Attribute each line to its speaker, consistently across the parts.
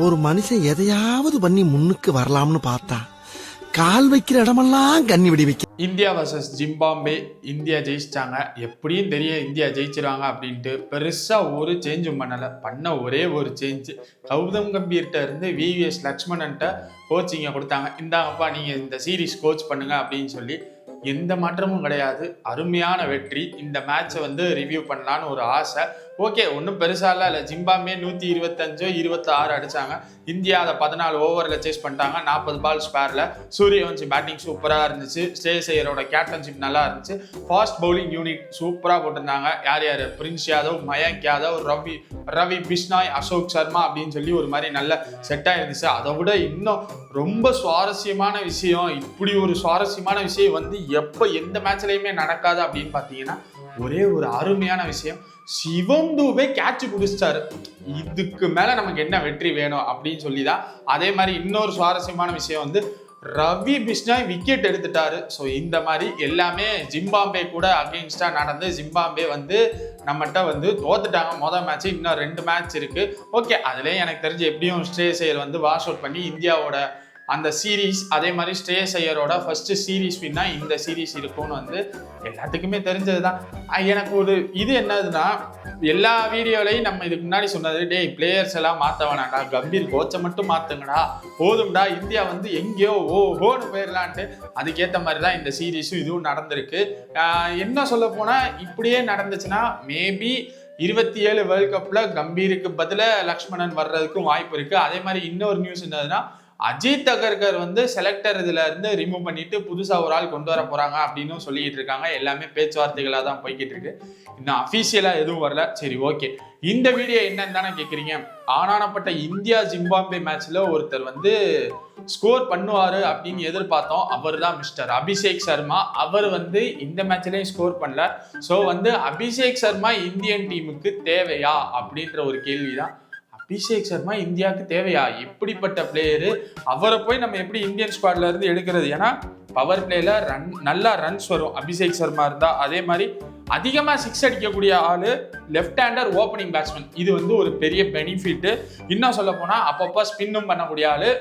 Speaker 1: ஒரு மனுஷன் எதையாவது பண்ணி முன்னுக்கு வரலாம்னு பார்த்தா கால் வைக்கிற இடமெல்லாம் கண்ணி விடி வைக்க.
Speaker 2: India versus Zimbabwe. இந்தியா ஜெயிச்சிட்டாங்க. எப்படியும் தெரியும் இந்தியா ஜெயிச்சிருவாங்க அப்படின்ட்டு பெருசாக ஒரு சேஞ்சும் பண்ண ஒரே ஒரு சேஞ்சு கௌதம் கம்பீர்கிட்ட இருந்து விவிஎஸ் லக்ஷ்மணன்ட்ட கோச்சிங்கை கொடுத்தாங்க. இந்தாங்கப்பா நீங்கள் இந்த சீரீஸ் கோச் பண்ணுங்க அப்படின்னு சொல்லி எந்த மாற்றமும் கிடையாது. அருமையான வெற்றி. இந்த மேட்சை ரிவ்யூ பண்ணலான்னு ஒரு ஆசை. ஓகே, ஒன்றும் பெருசாலாம் இல்லை. ஜிம்பாப்வே 125 26 அடிச்சாங்க. இந்தியா அதை 14 ஓவரில் சேஸ் பண்ணிட்டாங்க. 40 பால் ஸ்பேரில். சூரியவன்சி பேட்டிங் சூப்பராக இருந்துச்சு. ஸ்ரேயஸ் ஐயரோட கேப்டன்ஷிப் நல்லா இருந்துச்சு. ஃபாஸ்ட் பவுலிங் யூனிட் சூப்பராக போட்டிருந்தாங்க. யார் பிரின்ஸ் யாதவ், மயங்க் யாதவ், ரவி பிஷ்னாய், அசோக் சர்மா அப்படின்னு சொல்லி ஒரு மாதிரி நல்ல செட்டாக இருந்துச்சு. அதை விட இன்னும் ரொம்ப சுவாரஸ்யமான விஷயம், இப்படி ஒரு சுவாரஸ்யமான விஷயம் எப்போ எந்த மேட்ச்லையுமே நடக்காது அப்படின்னு பார்த்தீங்கன்னா ஒரே ஒரு அருமையான விஷயம், சிவம் தூபே கேட்ச் பிடிச்சிட்டாரு. இதுக்கு மேல நமக்கு என்ன வெற்றி வேணும் அப்படின்னு சொல்லிதான். அதே மாதிரி இன்னொரு சுவாரஸ்யமான விஷயம் ரவி பிஷ்னாய் விக்கெட் எடுத்துட்டாரு. ஸோ இந்த மாதிரி எல்லாமே ஜிம்பாப்வே கூட அகெயின்ஸ்டா நடந்து ஜிம்பாப்வே நம்மகிட்ட தோத்துட்டாங்க. மொதல் மேட்ச், இன்னும் 2 மேட்ச் இருக்கு. ஓகே, அதுலேயே எனக்கு தெரிஞ்சு எப்படியும் ஸ்ரேயஸ் ஐயர் வாஷ் அவுட் பண்ணி இந்தியாவோட அந்த சீரீஸ், அதே மாதிரி ஸ்ரேயஸ் ஐயரோட ஃபர்ஸ்ட் சீரீஸ் வின்னா இந்த சீரீஸ் இருக்கும்னு எல்லாத்துக்குமே தெரிஞ்சதுதான். எனக்கு ஒரு இது என்னதுன்னா, எல்லா வீடியோலையும் நம்ம இதுக்கு முன்னாடி சொன்னது, டேய் பிளேயர்ஸ் எல்லாம் மாற்ற வேணாண்டா, கம்பீர் கோச்சை மட்டும் மாத்துங்கடா, போதும்டா, இந்தியா எங்கேயோ ஓஹோன்னு போயிடலான்ட்டு. அதுக்கேற்ற மாதிரி தான் இந்த சீரீஸும் இதுவும் நடந்திருக்கு. என்ன சொல்ல போனா, இப்படியே நடந்துச்சுன்னா மேபி 27 வேர்ல்ட் கப்ல கம்பீருக்கு பதில லக்ஷ்மணன் வர்றதுக்கும் வாய்ப்பு இருக்கு. அதே மாதிரி இன்னொரு நியூஸ் என்னதுன்னா, அஜித் அகர்கர் செலக்டர் இதுல இருந்து ரிமூவ் பண்ணிட்டு புதுசா ஒரு ஆள் கொண்டு வர போறாங்க அப்படின்னு சொல்லிட்டு இருக்காங்க. எல்லாமே பேச்சுவார்த்தைகளா தான் போய்கிட்டு இருக்கு. இன்னும் அபிஷியலா எதுவும் வரல. சரி, ஓகே, இந்த வீடியோ என்னன்னு தானே கேக்குறீங்க. ஆனானப்பட்ட இந்தியா ஜிம்பாப்வே மேட்ச்ல ஒருத்தர் ஸ்கோர் பண்ணுவாரு அப்படின்னு எதிர்பார்த்தோம். அவர் தான் மிஸ்டர் அபிஷேக் சர்மா. அவர் இந்த மேட்ச்லயும் ஸ்கோர் பண்ணல. ஸோ அபிஷேக் சர்மா இந்தியன் டீமுக்கு தேவையா அப்படின்ற ஒரு கேள்விதான். அபிஷேக் சர்மா இந்தியாவுக்கு தேவையா? எப்படிப்பட்ட பிளேயரு? அவரை போய் நம்ம எப்படி இந்தியன் ஸ்குவாட்ல இருந்து எடுக்கிறது? ஏன்னா பவர் பிளேல நல்லா ரன்ஸ் வரும் அபிஷேக் சர்மா இருந்தா. அதே மாதிரி அதிகமா 6 அடிக்கக்கூடிய ஆளு, லெஃப்ட் ஹேண்டர் ஓப்பனிங் பேட்ஸ்மேன். இது ஒரு பெரிய பெனிஃபிட். இன்னும் சொல்ல போனா அப்பப்போ ஸ்பின்னும் பண்ணக்கூடிய ஆளு,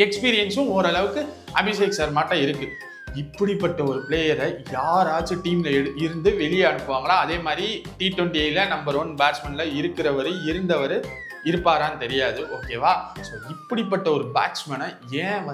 Speaker 2: எக்ஸ்பீரியன்ஸும் ஓரளவுக்கு அபிஷேக் சர்மாட்ட இருக்கு. இப்படிப்பட்ட ஒரு பிளேயரை யாராச்சும் டீம்ல இருந்து வெளியே அனுப்புவாங்களா? அதே மாதிரி T20ல நம்பர் 1 பேட்ஸ்மேன்ல இருந்தவர் இருப்பாரான்னு தெரியாது. ஓகேவா? ஸோ இப்படிப்பட்ட ஒரு பேட்ஸ்மேனை ஏன்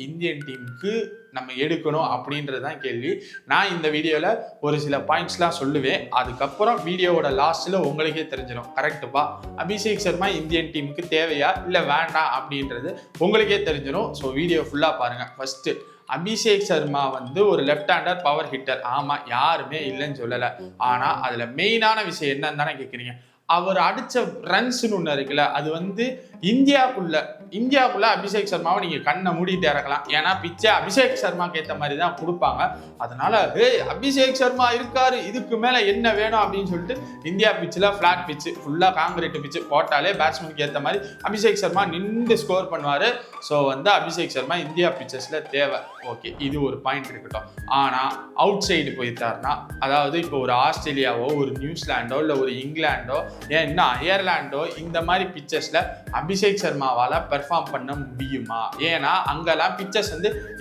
Speaker 2: இந்தியன் டீமுக்கு நம்ம எடுக்கணும் அப்படின்றதுதான் கேள்வி. நான் இந்த வீடியோவில் ஒரு சில பாயிண்ட்ஸ்லாம் சொல்லுவேன். அதுக்கப்புறம் வீடியோவோட லாஸ்ட்டில் உங்களுக்கே தெரிஞ்சிடும். கரெக்டுப்பா, அபிஷேக் சர்மா இந்தியன் டீமுக்கு தேவையா இல்லை வேண்டாம் அப்படின்றது உங்களுக்கே தெரிஞ்சிடும். ஸோ வீடியோ ஃபுல்லாக பாருங்கள். ஃபர்ஸ்ட்டு, அபிஷேக் சர்மா ஒரு லெஃப்ட் ஹேண்டர் பவர் ஹிட்டர். ஆமா, யாருமே இல்லைன்னு சொல்லலை. ஆனா அதுல மெயினான விஷயம் என்னன்னு தானே கேட்குறீங்க. அவர் அடிச்ச ரன்ஸ்னு ஒண்ணு இருக்குல்ல, அது இந்தியாவுக்குள்ள அபிஷேக் சர்மாவை நீங்க கண்ணை மூடிட்டு இறக்கலாம். ஏன்னா பிச்சை அபிஷேக் சர்மாக்கு ஏற்ற மாதிரி தான் கொடுப்பாங்க. அதனால அபிஷேக் சர்மா இருக்காரு, இதுக்கு மேல என்ன வேணும் அப்படின்னு சொல்லிட்டு இந்தியா பிச்சில் ஃபிளாட் பிச்சு, ஃபுல்லா காங்கிரீட் பிச்சு போட்டாலே பேட்ஸ்மேனுக்கு ஏற்ற மாதிரி அபிஷேக் சர்மா நின்று ஸ்கோர் பண்ணுவாரு. ஸோ அபிஷேக் சர்மா இந்தியா பிச்சர்ஸ்ல தேவை. ஓகே, இது ஒரு பாயிண்ட் இருக்கட்டும். ஆனா அவுட் சைடு போயிட்டாருன்னா, அதாவது இப்போ ஒரு ஆஸ்திரேலியாவோ, ஒரு நியூசிலாண்டோ, இல்லை ஒரு இங்கிலாண்டோ, ஏன் இன்னும் அயர்லாண்டோ, இந்த மாதிரி பிச்சர்ஸ்ல அபிஷேக் சர்மாவால பெர்ஃபார்ம் பண்ண முடியுமா? ஏன்னா அங்கெல்லாம் பிச்சர்ஸ்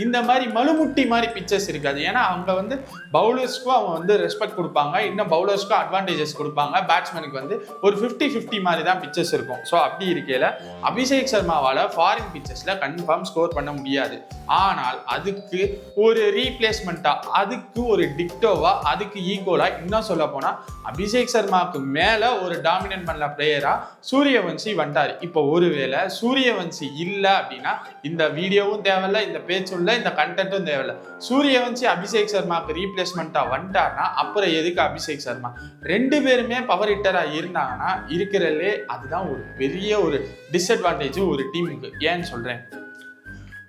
Speaker 2: இந்த மாதிரி மலுமுட்டி மாதிரி பிச்சர்ஸ் இருக்காது. ஏன்னா அங்க பவுலர்ஸ்க்கும் அவங்க ரெஸ்பெக்ட் கொடுப்பாங்க, இன்னும் பவுலர்ஸ்க்கும் அட்வான்டேஜஸ் கொடுப்பாங்க. பேட்ஸ்மேனுக்கு ஒரு 50-50 மாதிரி தான் பிச்சர்ஸ் இருக்கும். ஸோ அப்படி இருக்கையில அபிஷேக் சர்மாவால ஃபாரின் பிச்சர்ஸ்ல கன்ஃபார்ம் ஸ்கோர் பண்ண முடியாது. ஆனால் அதுக்கு ஒரு ரீப்ளேஸ்மெண்டா, அதுக்கு ஒரு டிக்டோவா, அதுக்கு ஈக்குவலா, இன்னும் சொல்ல போனா அபிஷேக் சர்மாவுக்கு மேல ஒரு டாமினன்ட் பண்ண பிளேயரா சூரியவன்சி வந்துட்டாரு. இப்போ ஒருவேளை சூரியவன்சி இல்ல அப்படின்னா இந்த வீடியோவும் தேவையில்ல, இந்த பேச்சும் இல்லை, இந்த கண்டென்ட்டும் தேவையில்ல. சூரியவன்சி அபிஷேக் சர்மாவுக்கு ரீப்ளேஸ்மெண்டா வந்துட்டாருன்னா அப்புறம் எதுக்கு அபிஷேக் சர்மா? 2 பேருமே பவர் ஹிட்டரா இருந்தாங்கன்னா இருக்கிறதுலே அதுதான் ஒரு பெரிய ஒரு டிஸ்அட்வான்டேஜ் ஒரு டீமுக்கு. ஏன்னு சொல்றேன்,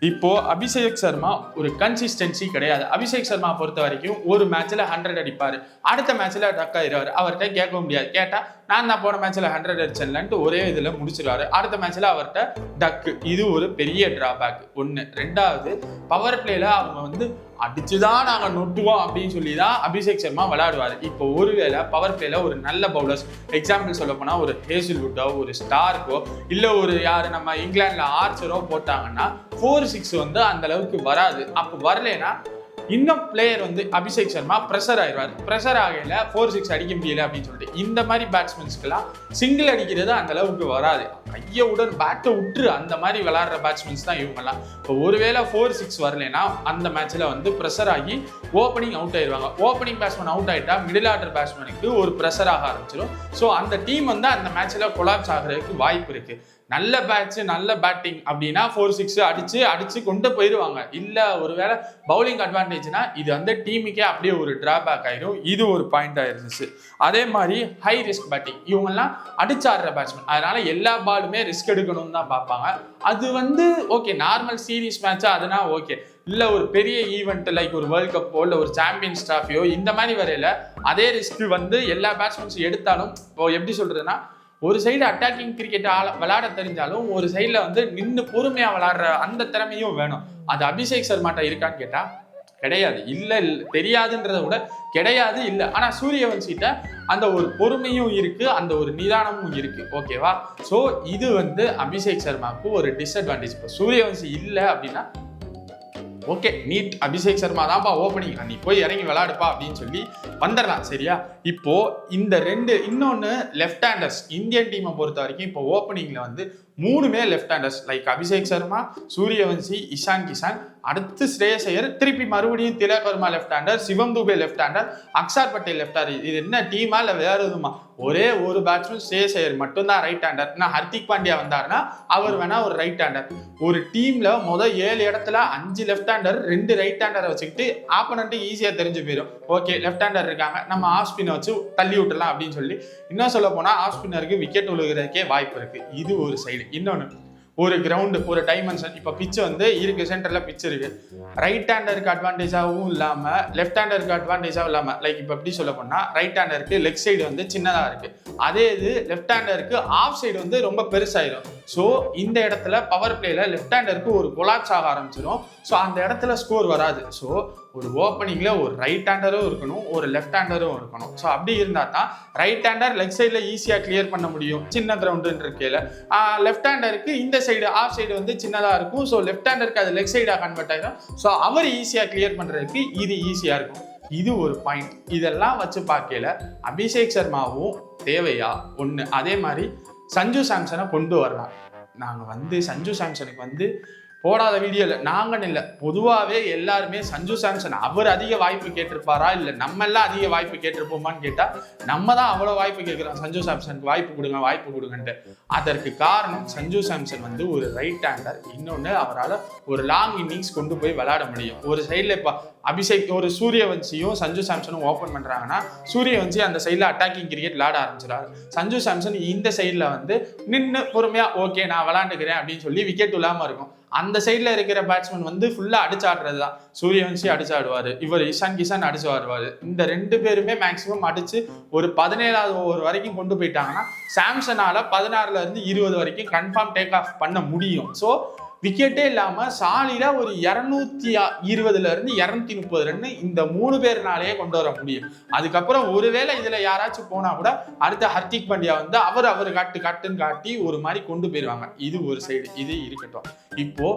Speaker 2: இப்போ அபிஷேக் சர்மா ஒரு கன்சிஸ்டன்சி கிடையாது. அபிஷேக் சர்மா பொறுத்த வரைக்கும் ஒரு மேட்ச்ல 100 அடிப்பாரு, அடுத்த மேட்ச்ல டக் ஆயிடுவாரு. அவர்கிட்ட கேட்க முடியாது. கேட்டா நான் தான் போன மேட்ச்ல 100 அடிச்சேன்லன்ட்டு ஒரே இதுல முடிச்சிருவாரு. அடுத்த மேட்ச்ல அவர்கிட்ட டக்கு. இது ஒரு பெரிய டிராபேக் ஒண்ணு. ரெண்டாவது, பவர் பிளேல அவங்க அடிச்சுதான் நாங்க நொட்டுவோம் அப்படின்னு சொல்லி தான் அபிஷேக் சர்மா விளையாடுவாரு. இப்போ ஒருவேளை பவர் பிளேல ஒரு நல்ல பவுலர்ஸ், எக்ஸாம்பிள் சொல்ல போனா ஒரு ஹேசில்வுட்டோ, ஒரு ஸ்டார்க்கோ, இல்ல ஒரு யாரு நம்ம இங்கிலாந்துல ஆர்ச்சரோ போட்டாங்கன்னா 4-6 அந்த அளவுக்கு வராது. அப்போ வரலைன்னா இன்னும் பிளேயர் அபிஷேக் சர்மா ப்ரெஷர் ஆயிடுவார். ப்ரெஷர் ஆகையில 4-6 அடிக்க முடியல அப்படின்னு சொல்லிட்டு இந்த மாதிரி பேட்ஸ்மேன்ஸ்க்கெல்லாம் சிங்கிள் அடிக்கிறது அந்த அளவுக்கு வராது. கையவுடன் பேட்டை விட்டுரு அந்த மாதிரி விளையாடுற பேட்ஸ்மேன்ஸ் தான் இவங்கெல்லாம். இப்போ ஒருவேளை 4-6 வரலைன்னா அந்த மேட்ச்ல ப்ரெஷர் ஆகி ஓப்பனிங் அவுட் ஆயிடுவாங்க. ஓப்பனிங் பேட்ஸ்மேன் அவுட் ஆயிட்டா மிடில் ஆர்டர் பேட்ஸ்மேனுக்கு ஒரு ப்ரெஷர் ஆக ஆரம்பிச்சிடும். ஸோ அந்த டீம் அந்த மேட்ச்ல கொலாப்ஸ் ஆகிறதுக்கு வாய்ப்பு இருக்கு. நல்ல பேட்ச், நல்ல பேட்டிங் அப்படின்னா 4-6 அடிச்சு கொண்டு போயிடுவாங்க. இல்ல ஒருவேளை பவுலிங் அட்வான்டேஜ்னா இது டீமுக்கே அப்படியே ஒரு டிராபேக் ஆயிடும். இது ஒரு பாயிண்டா இருந்துச்சு. அதே மாதிரி ஹை ரிஸ்க் பேட்டிங், இவங்கெல்லாம் அடிச்சாடுற பேட்ஸ்மேன், அதனால எல்லா பாலுமே ரிஸ்க் எடுக்கணும்னு தான் பார்ப்பாங்க. அது ஓகே, நார்மல் சீரீஸ் மேட்சா அதுனா ஓகே. இல்ல ஒரு பெரிய ஈவெண்ட் லைக் ஒரு வேர்ல்ட் கப்போ இல்ல ஒரு சாம்பியன்ஸ் டிராஃபியோ இந்த மாதிரி வரையில அதே ரிஸ்க் எல்லா பேட்ஸ்மேன்ஸும் எடுத்தாலும், இப்போ எப்படி சொல்றதுன்னா, ஒரு சைடு அட்டாக்கிங் கிரிக்கெட் விளையாட தெரிஞ்சாலும் ஒரு சைடில் நின்று பொறுமையா விளையாடுற அந்த திறமையும் வேணும். அது அபிஷேக் சர்மாட்ட இருக்கான்னு கேட்டா கிடையாது. இல்ல தெரியாதுன்றத விட கிடையாது இல்ல. ஆனா சூரியவன்சிட்ட அந்த ஒரு பொறுமையும் இருக்கு, அந்த ஒரு நிதானமும் இருக்கு. ஓகேவா? சோ இது அபிஷேக் சர்மாவுக்கு ஒரு டிஸ்அட்வான்டேஜ். இப்போ சூரியவன்சி இல்ல அப்படின்னா ஓகே, நீட் அபிஷேக் சர்மா தான்ப்பா ஓப்பனிங், நீ போய் இறங்கி விளையாடுப்பா அப்படின்னு சொல்லி வந்துடலாம். சரியா? இப்போ இந்த இன்னொன்னு லெஃப்ட் ஹேண்டர்ஸ் இந்தியன் டீமை பொறுத்த வரைக்கும் இப்போ ஓப்பனிங்ல 3மே left handers like Abhishek Sharma, Suryavanshi, Ishan Kishan, அடுத்து ஸ்ரேயஸ் ஐயர், திருப்பி மறுபடியும் Tilak Varma left hander, Shivam Dube left hander, Akshar Patel left hander. இது என்ன டீமா இல்ல வேற எதுவுமா? ஒரே ஒரு பேட்ஸ்மேன் ஸ்ரேயஸ் ஐயர் மட்டும்தான் ரைட் ஹேண்டர். ஹர்திக் பாண்டியா வந்தாருன்னா அவர் வேணா ஒரு ரைட் ஹேண்டர். ஒரு டீம்ல 7 இடத்துல 5 லெஃப்ட் ஹேண்டர் 2 ரைட் ஹேண்டரை வச்சுக்கிட்டு ஆப்போனன்ட் ஈஸியா தெரிஞ்சு போயிடும். ஓகே, லெஃப்ட் ஹேண்டர் இருக்காங்க, நம்ம ஆஃப் ஸ்பின்னை வச்சு தள்ளி விட்டுலாம் அப்படின்னு சொல்லி இன்னும் சொல்ல போனா ஆஃப் ஸ்பின்னருக்கு விக்கெட் விழுகிறதுக்கே வாய்ப்பு இருக்கு. இது ஒரு சைடு. இன்னொன்னு, ஒரு கிரவுண்டு, ஒரு டைமென்ஷன். இப்போ பிச்சு இருக்கு, சென்டர்ல பிச்சு இருக்கு. ரைட் ஹேண்டருக்கு அட்வான்டேஜாகவும் இல்லாம லெஃப்ட் ஹேண்டருக்கு அட்வான்டேஜாகவும் இல்லாம லைக் இப்போ எப்படி சொல்ல போனா, ரைட் ஹேண்டருக்கு லெக் சைடு சின்னதா இருக்கு, அதே இது லெஃப்ட் ஹேண்டருக்கு ஆஃப் சைடு ரொம்ப பெருசாயிடும். ஸோ இந்த இடத்துல பவர் பிளேல லெஃப்ட் ஹேண்டருக்கு ஒரு கொலாப்ஸ் ஆக ஆரம்பிச்சிடும். ஸோ அந்த இடத்துல ஸ்கோர் வராது. ஸோ ஒரு ஓப்பனிங்ல ஒரு ரைட் ஹேண்டரும் இருக்கணும், ஒரு லெஃப்ட் ஹேண்டரும் இருக்கணும். ஸோ அப்படி இருந்தா தான் ரைட் ஹேண்டர் லெக் சைட்ல ஈஸியா கிளியர் பண்ண முடியும். சின்ன கிரவுண்டுன்னு இருக்கையில லெஃப்ட் ஹேண்டருக்கு இந்த சைடு ஆஃப் சைடு சின்னதா இருக்கும். ஸோ லெஃப்ட் ஹேண்டருக்கு அது லெக் சைடா கன்வெர்ட் ஆயிடும். ஸோ அவர் ஈஸியா கிளியர் பண்றதுக்கு இது ஈஸியா இருக்கும். இது ஒரு பாயிண்ட். இதெல்லாம் வச்சு பார்க்கல அபிஷேக் சர்மாவும் தேவையா ஒண்ணு. அதே மாதிரி சஞ்சு சாம்சனை கொண்டு வரலாம். நாங்க சஞ்சு சாம்சனுக்கு போடாத வீடியோ இல்லை, நாங்கன்னு இல்லை, பொதுவாகவே எல்லாருமே சஞ்சு சாம்சன் அவர் அதிக வாய்ப்பு கேட்டிருப்பாரா இல்லை நம்ம எல்லாம் அதிக வாய்ப்பு கேட்டிருப்போமான்னு கேட்டால் நம்ம தான் அவ்வளோ வாய்ப்பு கேட்குறோம். சஞ்சு சாம்சனுக்கு வாய்ப்பு கொடுங்கன்ட்டு. அதற்கு காரணம் சஞ்சு சாம்சன் ஒரு ரைட் ஹேண்டர். இன்னொன்று, அவரால் ஒரு லாங் இன்னிங்ஸ் கொண்டு போய் விளையாட முடியும். ஒரு சைடில் இப்போ அபிஷேக் ஒரு சூரியவன்சியும் சஞ்சு சாம்சனும் ஓப்பன் பண்ணுறாங்கன்னா சூரியவன்சி அந்த சைடில் அட்டாக்கிங் கிரிக்கெட் விளையாட ஆரம்பிச்சிடாரு. சஞ்சு சாம்சன் இந்த சைடில் நின்று பொறுமையாக ஓகே நான் விளையாண்டுக்கிறேன் அப்படின்னு சொல்லி விக்கெட் இல்லாமல் இருக்கும். அந்த சைட்ல இருக்கிற பேட்ஸ்மேன் ஃபுல்லா அடிச்சாடுறது தான். சூரியவன்சி அடிச்சாடுவாரு, இவர் இஷான் கிஷான் அடிச்சு வருவாரு. இந்த 2 பேருமே மேக்சிமம் அடிச்சு ஒரு 17வது ஓவர் வரைக்கும் கொண்டு போயிட்டாங்கன்னா சாம்சனால 16ல இருந்து 20 வரைக்கும் கன்ஃபார்ம் டேக் ஆஃப் பண்ண முடியும். ஸோ விக்கெட்டே இல்லாம சாலிடா ஒரு 220ல இருந்து 230 ரன் இந்த 3 பேர்னாலேயே கொண்டு வர முடியும். அதுக்கப்புறம் ஒருவேளை இதுல யாராச்சும் போனா கூட அடுத்த ஹர்திக் பாண்டியா அவர் காட்டுன்னு காட்டி ஒரு மாதிரி கொண்டு போயிருவாங்க. இது ஒரு சைடு, இது இருக்கட்டும். இப்போ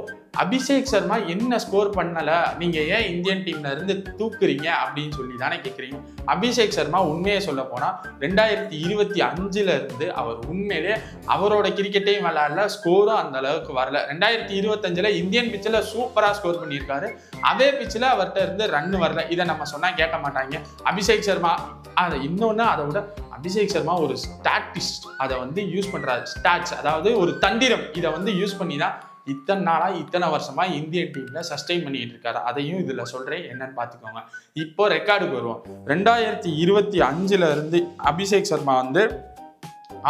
Speaker 2: அபிஷேக் சர்மா என்ன ஸ்கோர் பண்ணல, நீங்க ஏன் இந்தியன் டீம்ல இருந்து தூக்குறீங்க அப்படின்னு சொல்லி தானே கேட்குறீங்க. அபிஷேக் சர்மா உண்மையை சொல்ல போனா 2025ல இருந்து அவர் உண்மையிலே அவரோட கிரிக்கெட்டையும் விளையாடல, ஸ்கோரும் அந்த அளவுக்கு வரல. 2025ல இந்தியன் பிச்சில் சூப்பரா ஸ்கோர் பண்ணியிருக்காரு. அதே பிச்சில் அவர்கிட்ட இருந்து ரன் வரல. இதை நம்ம சொன்னா கேட்க மாட்டாங்க. அபிஷேக் சர்மா இன்னொன்னு, அதை விட அபிஷேக் சர்மா ஒரு ஸ்டாட்டிஸ்ட், அதை யூஸ் பண்றாரு. ஸ்டாட்ஸ், அதாவது ஒரு தந்திரம், இதை யூஸ் பண்ணி தான் இத்தனை நாளா இத்தனை வருஷமா இந்தியன் டீம்ல சஸ்டெயின் பண்ணிட்டு இருக்காரு. அதையும் இதுல சொல்றேன், என்னன்னு பாத்துக்கோங்க. இப்போ ரெக்கார்டுக்கு வருவோம். 2025ல இருந்து அபிஷேக் சர்மா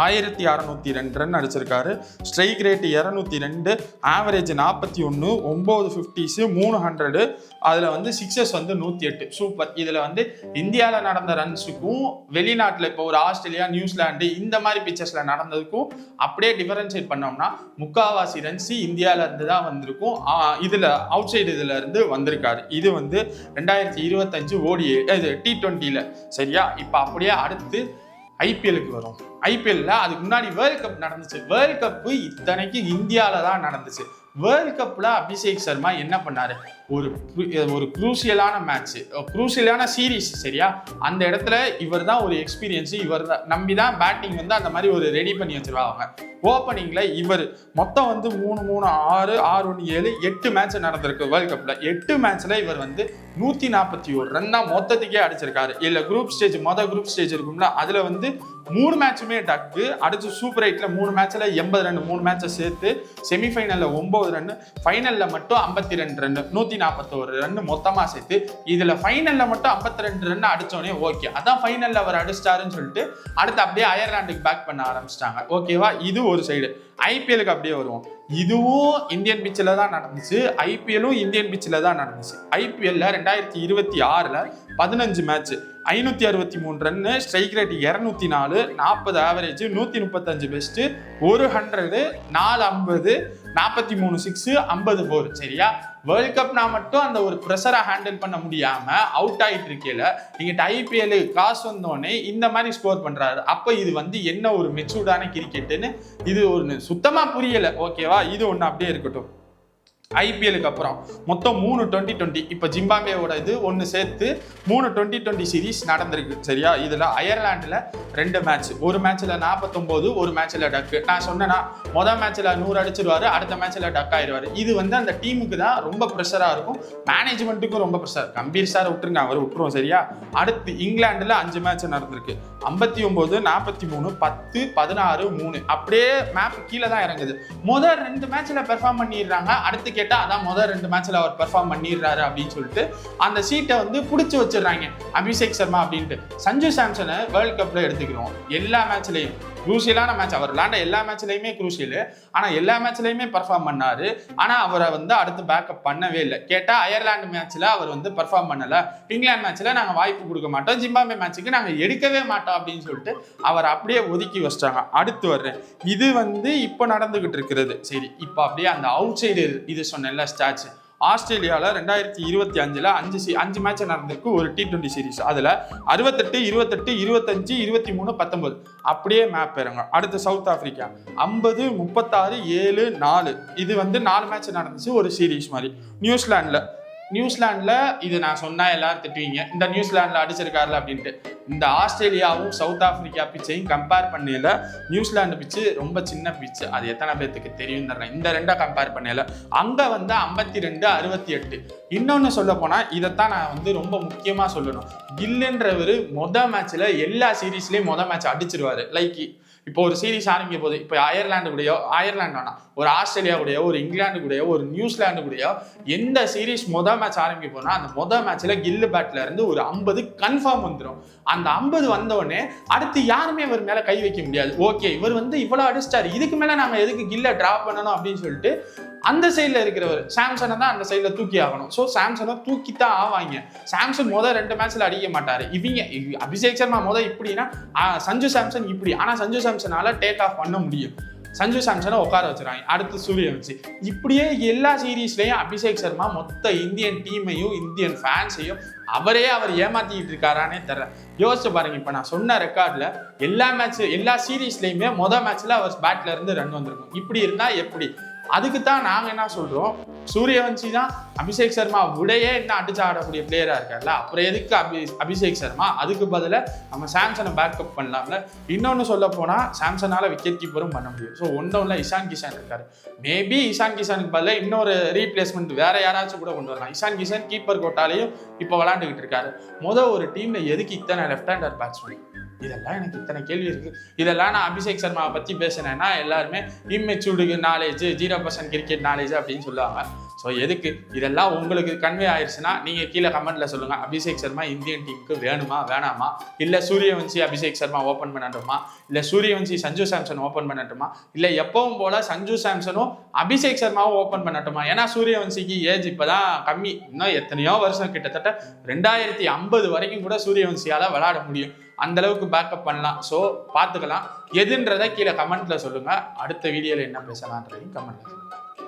Speaker 2: 1602 ரன் அடிச்சிருக்காரு. Strike rate 202, average 41, 9 50s, 300. அதில் வந்து சிக்ஸஸ் வந்து 108. சூப்பர். இதில் வந்து இந்தியாவில் நடந்த ரன்ஸுக்கும் வெளிநாட்டில் இப்போ ஒரு ஆஸ்திரேலியா, நியூசிலாந்து இந்த மாதிரி பிச்சர்ஸில் நடந்ததுக்கும் அப்படியே டிஃபரன்ஷியேட் பண்ணோம்னா முக்காவாசி ரன்ஸ் இந்தியாவில இருந்து தான் வந்திருக்கும். இதில் அவுட் சைடு இதில் இருந்து வந்திருக்காரு. இது வந்து 2025 ஓடிஏ இது T20ல. சரியா? இப்போ அப்படியே அடுத்து ஐபிஎலுக்கு வரும். ஐபிஎல்ல அதுக்கு முன்னாடி வேர்ல்ட் கப் நடந்துச்சு. வேர்ல்ட் கப் இத்தனைக்கு இந்தியாவில தான் நடந்துச்சு. வேர்ல்ட் கப்ல அபிஷேக் சர்மா என்ன பண்ணாரு? ஒரு குரூசியலான மேட்ச், குரூசியலான சீரீஸ். சரியா? அந்த இடத்துல இவர் தான் ஒரு எக்ஸ்பீரியன்ஸ், இவர் நம்பி தான் பேட்டிங் வந்து அந்த மாதிரி ஒரு ரெடி பண்ணி வச்சிருவாங்க. ஓப்பனிங்ல இவர் மொத்தம் வந்து 3-3, 6, 6-1, 7, 8 மேட்ச் நடந்திருக்கு வேர்ல்ட் கப்ல. 8 மேட்ச்ல இவர் வந்து 141 ரன் தான் மொத்தத்துக்கே அடிச்சிருக்காரு. இல்ல குரூப் ஸ்டேஜ், குரூப் ஸ்டேஜ் இருக்கும்ல, அதுல வந்து 3 மேட்சுமே டக்கு அடுத்து. சூப்பர் 8ல 3 மேட்ச்ல 80 ரன், 3 மேட்சை சேர்த்து செமிஃபைனல்ல 9 ரன், ஃபைனல்ல மட்டும் 52 ரன், 141 ரன் மொத்தமா சேர்த்து. இதுல ஃபைனல்ல மட்டும் 52 ரன் அடிச்சோடனே ஓகே, அதான் ஃபைனல்ல அவர் அடிச்சிட்டாருன்னு சொல்லிட்டு அடுத்து அப்படியே அயர்லாண்டுக்கு பேக் பண்ண ஆரம்பிச்சிட்டாங்க. ஓகேவா? இது ஒரு சைடு. ஐபிஎலுக்கு அப்படியே வருவோம். இதுவும் இந்தியன் பிச்சில் தான் நடந்துச்சு. ஐபிஎல்லும் இந்தியன் பிச்சில் தான் நடந்துச்சு. ஐபிஎல்ல 2026ல 15 match, 563 run, strike rate 204, 40 average, 135 best, 100, 450, 43 6, 54. சரியா? வேர்ல்ட் கப்னா மட்டும் அந்த ஒரு ப்ரெஷரை ஹேண்டில் பண்ண முடியாம அவுட் ஆயிட்டு இருக்கையில நீங்க ஐபிஎல் காசு வந்தோடனே இந்த மாதிரி ஸ்கோர் பண்றாரு. அப்ப இது வந்து என்ன ஒரு மெச்சூர்டான கிரிக்கெட்டுன்னு இது ஒரு சுத்தமா புரியல. ஓகேவா? இது ஒண்ணு அப்படியே இருக்கட்டும். ஐபிஎலுக்கு அப்புறம் மொத்தம் 3 2020, இப்போ ஜிம்பாப்வேவோட இது ஒன்று சேர்த்து 3 2020 சீரீஸ் நடந்திருக்கு. சரியா? இதில் அயர்லாண்டில் 2 மேட்ச், ஒரு மேட்ச்சில் 49, ஒரு மேட்ச்சில் டக்கு. நான் சொன்னேன்னா மொதல் மேட்ச்சில் 100 அடிச்சிருவாரு, அடுத்த மேட்ச்சில் டக் ஆயிடுவாரு. இது வந்து அந்த டீமுக்கு தான் ரொம்ப ப்ரெஷராக இருக்கும், மேனேஜ்மெண்ட்டுக்கும் ரொம்ப ப்ரெஷர். கம்பீர் சார் விட்டுருங்க, அவர் விட்டுருவோம். சரியா? அடுத்து இங்கிலாண்டில் 5 மேட்ச் நடந்திருக்கு. 59, 43, 10, 16, 3 அப்படியே மேப் கீழே தான் இறங்குது. முதல் 2 மேட்ச்ல பெர்ஃபார்ம் பண்ணிடுறாங்க. அடுத்து கேட்டா அதான் முதல் 2 மேட்ச்ல அவர் பெர்ஃபார்ம் பண்ணிடுறாரு அப்படின்னு சொல்லிட்டு அந்த சீட்டை வந்து புடிச்சு வச்சிடறாங்க அபிஷேக் சர்மா அப்படின்ட்டு. சஞ்சு சாம்சனை வேர்ல்ட் கப்ல எடுத்துக்கிறோம். எல்லா மேட்ச்லயும் குரூசியலான மேட்ச், அவர் விளையாண்ட எல்லா மேட்ச்லயுமே குரூசியல். ஆனா எல்லா மேட்ச்லயுமே பெர்ஃபார்ம் பண்ணாரு. ஆனா அவரை வந்து அடுத்து பேக்கப் பண்ணவே இல்லை. கேட்டா அயர்லாந்து மேட்ச்ல அவர் வந்து பெர்ஃபார்ம் பண்ணல, இங்கிலாந்து மேட்ச்ல நாங்க வாய்ப்பு கொடுக்க மாட்டோம், ஜிம்பாப்வே மேட்சுக்கு நாங்க எடுக்கவே மாட்டோம் அப்படின்னு சொல்லிட்டு அவர் அப்படியே ஒதுக்கி வச்சிட்டாங்க. அடுத்து வர்றேன். இது வந்து இப்ப நடந்துகிட்டு இருக்கிறது. சரி, இப்ப அப்படியே அந்த அவுட் சைடு இது சொன்ன ஸ்டாட்ஸ். ஆஸ்திரேலியாவில் 2025ல் 5 மேட்ச் நடந்திருக்கு, ஒரு T20 சீரீஸ். அதில் 68, 28, 25, 23, 19 அப்படியே மேப் இறங்க. அடுத்து சவுத் ஆப்பிரிக்கா 50, 36, 7, 4 இது வந்து 4 மேட்ச் நடந்துச்சு, ஒரு சீரீஸ் மாதிரி. நியூசிலாண்டில் இது நான் சொன்னா எல்லாரும் திட்டுவீங்க, இந்த நியூசிலாண்டில் அடிச்சிருக்காருல அப்படின்ட்டு. இந்த ஆஸ்திரேலியாவும் சவுத் ஆப்பிரிக்கா பிச்சையும் கம்பேர் பண்ணல. நியூசிலாந்து பிச்சு ரொம்ப சின்ன பிச்சு, அது எத்தனை பேத்துக்கு தெரியும் தரேன். இந்த 2 கம்பேர் பண்ணல. அங்க வந்து 52, 68. இன்னொன்னு சொல்ல போனா இதைத்தான் நான் வந்து ரொம்ப முக்கியமா சொல்லணும். கில்லுன்றவர் மொதல் மேட்ச்ல எல்லா சீரீஸ்லயும் மொதல் மேட்ச் அடிச்சிருவாரு. லைக் இப்போ ஒரு சீரீஸ் ஆரம்பிக்க போது, இப்போ அயர்லாண்டு வேணாம், ஒரு ஆஸ்திரேலியா கூடயோ, ஒரு இங்கிலாந்து கூடயோ, ஒரு நியூசிலாந்து கூடயோ எந்த சீரீஸ் மொதல் மேட்ச் ஆரம்பிக்க போனா அந்த மொதல் மேட்ச்ல கில்லு பேட்ல இருந்து ஒரு 50 கன்ஃபார்ம் வந்துடும். அந்த 50 வந்தோடனே அடுத்து யாருமே இவர் மேல கை வைக்க முடியாது. ஓகே, இவர் வந்து இவ்வளவு அடிச்சிட்டாரு, இதுக்கு மேல நாம எதுக்கு கில்ல டிராப் பண்ணணும் அப்படின்னு சொல்லிட்டு அந்த சைட்ல இருக்கிறவர் சாம்சனை தான் அந்த சைட்ல தூக்கி ஆகணும். ஸோ சாம்சனை தூக்கித்தான் ஆவாங்க. சாம்சன் முதல் 2 மேட்ச்ல அடிக்க மாட்டாரு. இவங்க அபிஷேக் சர்மா முதல் இப்படின்னா சஞ்சு சாம்சன் இப்படி. ஆனா சஞ்சு சாம்சனால டேக் ஆஃப் பண்ண முடியும். சஞ்சு சாம்சனை உட்கார வச்சுறாங்க. அடுத்து சூரியவன்சி. இப்படியே எல்லா சீரீஸ்லயும் அபிஷேக் சர்மா மொத்த இந்தியன் டீமையும் இந்தியன் ஃபேன்ஸையும் அவர் ஏமாத்திக்கிட்டு இருக்காரானே தெரியல. யோசிச்சு பாருங்க, இப்ப நான் சொன்ன ரெக்கார்ட்ல எல்லா சீரீஸ்லயுமே மொதல் மேட்ச்ல அவர் பேட்ல இருந்து ரன் வந்திருக்கும். இப்படி இருந்தா எப்படி? அதுக்கு தான் நாங்க என்ன சொல்றோம், சூரியவன்சி தான் அபிஷேக் சர்மா விடையே என்ன அடிச்சு ஆடக்கூடிய பிளேயரா இருக்கார்ல, அப்புறம் எதுக்கு அபிஷேக் சர்மா? அதுக்கு பதில நம்ம சாம்சனை பேக்கப் பண்ணலாம்ல. இன்னொன்னு சொல்ல போனா சாம்சனால விக்கெட் கீப்பரும் பண்ண முடியும். ஸோ ஒன்றும் இஷான் கிஷான் இருக்காரு. மேபி இஷான் கிஷானுக்கு பதில இன்னொரு ரீப்ளேஸ்மெண்ட் வேற யாராச்சும் கூட கொண்டு வரலாம். இஷான் கிஷான் கீப்பர் கோட்டாலையும் இப்போ விளையாண்டுக்கிட்டு இருக்காரு. ஒரு டீம்ல எதுக்கு இத்தனை லெஃப்ட் ஹேண்டர் பேட்ஸ்மேன்? இதெல்லாம் எனக்கு இத்தனை கேள்வி இருக்கு. இதெல்லாம் நான் அபிஷேக் சர்மாவை பத்தி பேசினேன்னா எல்லாருமே இம்மெச்சூர்டு நாலேஜ், 0% கிரிக்கெட் நாலேஜ் அப்படின்னு சொல்லுவாங்க. ஸோ எதுக்கு இதெல்லாம் உங்களுக்கு கன்வே ஆயிடுச்சுன்னா நீங்கள் கீழே கமெண்ட்ல சொல்லுங்கள். அபிஷேக் சர்மா இந்தியன் டீமுக்கு வேணுமா வேணாமா, இல்லை சூரியவன்சி அபிஷேக் சர்மா ஓப்பன் பண்ணட்டுமா, இல்லை சூரியவன்சி சஞ்சு சாம்சன் ஓப்பன் பண்ணட்டுமா, இல்லை எப்பவும் போல சஞ்சு சாம்சனும் அபிஷேக் சர்மாவும் ஓப்பன் பண்ணட்டுமா. ஏன்னா சூரியவன்சிக்கு ஏஜ் இப்போதான் கம்மி, இன்னும் எத்தனையோ வருஷம் கிட்டத்தட்ட 2050 வரைக்கும் கூட சூரியவன்சியால் விளையாட முடியும். அந்த அளவுக்கு பேக்கப் பண்ணலாம். ஸோ பார்த்துக்கலாம். எதுன்றதை கீழே கமெண்ட்ல சொல்லுங்க. அடுத்த வீடியோவில் என்ன பேசலான்றதையும் கமெண்ட்ல சொல்லுங்க.